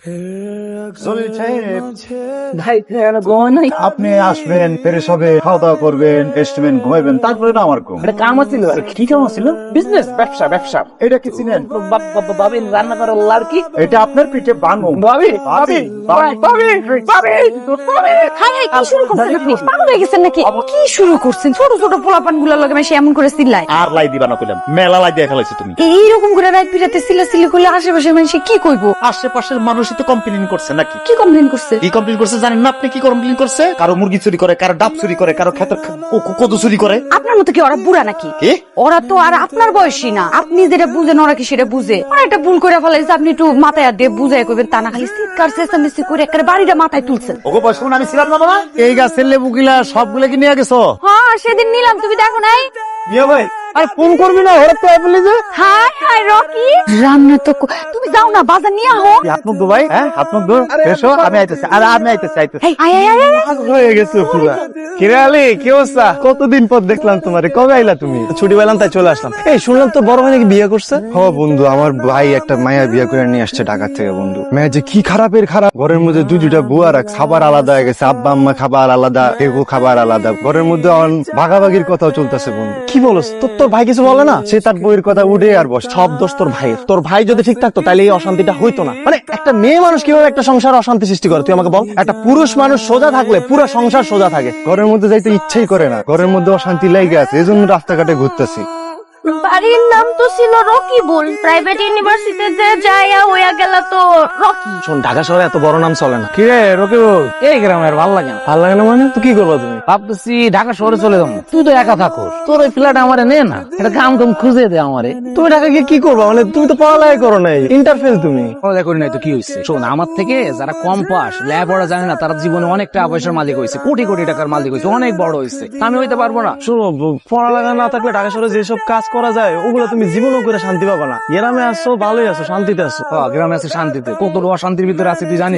জলিল সাহেব, ভাই ঘুমাই নাই, আপনি আসবেন, ফ্রেশ হবে, খাওয়া দাওয়া করবেন, রেস্টুরেন্ট ঘুমাইবেন, তারপরে না আমার ঘুম। একটা কাম আছিল। কি কাম আছিল? বিজনেস, ব্যবসা ব্যবসা। এটা কি চিনেন? ভাবি রান্না করার লাড়কি। এটা আপনার পিঠে বানো। ভাবি ভাবি, ভাবি ভাবি ভাবি হাই হাই, কি শুরু করছেন আপনি? পাগল হয়ে গেছেন নাকি? কি শুরু করছেন? ছোট ছোট পোলাপান গুলার লগে সে এমন করে চিল্লায়। আর লাই দিবা না কইলাম, মেলা লাই দিয়ে ফেলাইছো তুমি। এইরকম করে রাত বিরাতে চিল্লাচিল্লি করলে আশেপাশে মানুষ কি কইবো? আশেপাশের মানুষই তো কমপ্লেইন করছে নাকি? কি কমপ্লেন করছে? কি কমপ্লেইন করছে জানেন না আপনি? কি কমপ্লেইন করছে? কারো মুরগি চুরি করে, কারো ডাব চুরি করে, কারো ক্ষেতের কদু চুরি করে। আপনার মতো কি ওরা বুড়া নাকি? কি? ওরা তো আর আপনার বয়সী না। আপনি যেটা বুঝেন ওরা কি সেটা বুঝে। ওরা একটা ভুল করে ফেলাইছে, আপনি একটু মাথায় হাত দিয়ে বুঝাই করবেন, তা না খালি চিৎকার চেঁচামেচি করে একটা বাড়িটা মাথায় তুলছেন। ওগো বয়স আমি ছিলাম না বাবা? এই গাছের লেবু গিলা সবগুলো কি নিয়ে গেছো? হ্যাঁ, সেদিন নিলাম, তুমি দেখো নাই? ইয়ে ভাই, আরে ফোন করবি না, ওরা তো বলে যে হাই হাই রকি, রান্না তো তুমি যাও না, বাজার নিয়ে আহো। হাত মুখ ধো ভাই, হ্যাঁ হাত মুখ ধো, এসো আমি আইতেছি। আরে আমি আইতেছি। এই, আয় আয় আয় আয়। পাগল হয়ে গেছে পুরা। কিরে আলী, কি অবস্থা? কতদিন পর দেখলাম তোমারে, কবে আইলা তুমি? ছুটি পেলাম তাই চলে আসলাম। এই শুনলাম তো বড় ভাই নাকি বিয়ে করছে। হ বন্ধু, আমার ভাই একটা মায়া বিয়ে করে নিয়ে আসছে ঢাকা থেকে বন্ধু। মেয়ে যে কি খারাপের খারাপ, ঘরের মধ্যে দুইটা বুয়া রাখ, খাবার আলাদা হয়ে গেছে, আব্বা আম্মা খাবার আলাদা, এগো খাবার আলাদা, ঘরের মধ্যে ভাগাভাগির কথাও চলতেছে বন্ধু। কি বলস? তোর ভাই কিছু বলে না? সে তার বইয়ের কথা উঠে আর বস। সব দোষ তোর ভাইয়ের। তোর ভাই যদি ঠিক থাকতো তাহলে এই অশান্তিটা হইতো না। মানে একটা মেয়ে মানুষ কিভাবে একটা সংসার অশান্তি সৃষ্টি করে তুই আমাকে বল। একটা পুরুষ মানুষ সোজা থাকলে পুরো সংসার সোজা থাকে। ঘরের মধ্যে যাইতে ইচ্ছাই করে না, ঘরের মধ্যে অশান্তি লেগে আছে, এজন্য রাস্তাঘাটে ঘুরতেছি। বাড়ির নাম তো ছিল রকিবুল, প্রাইভেট ইউনিভার্সিটিতে যাইয়া হইয়া গেল তো রকি। শোন, ঢাকা শহরে এত বড় নাম চলে না। কিরে রকিবুল, এই গ্রামের ভালো লাগে না। ভালো লাগে না মানে? তুই কি করবো তুমি? ভাবতেছি ঢাকা শহরে চলে যাবো। তুই তো একা থাকোস, তোর ওই ফ্ল্যাট আমারে নে না, এটা কাম কাম খুঁজে দে আমারে। তুমি ঢাকা গিয়ে কি করবা? মানে তুমি তো পড়ালেখা করো নাই, ইন্টারফেল তুমি। পড়া করি নাই তো কি হয়েছে? শোন, আমার থেকে যারা কম পাস, লেখাপড়া জানে না, তারা জীবনে অনেক টাকা পয়সার মালিক হয়েছে, কোটি কোটি টাকার মালিক হয়েছে, অনেক বড় হয়েছে। আমি হইতে পারবো না? শোনো, পড়ালেখা না থাকলে ঢাকা শহরে যেসব কাজ করা যায় ওগুলো তুমি জীবনও করে শান্তি পাবা না। গ্রামে আসছো, ভালোই আছো, শান্তিতে আছো। গ্রামে আছে শান্তিতে, কত অশান্তির ভিতরে আছে তুই জানিস?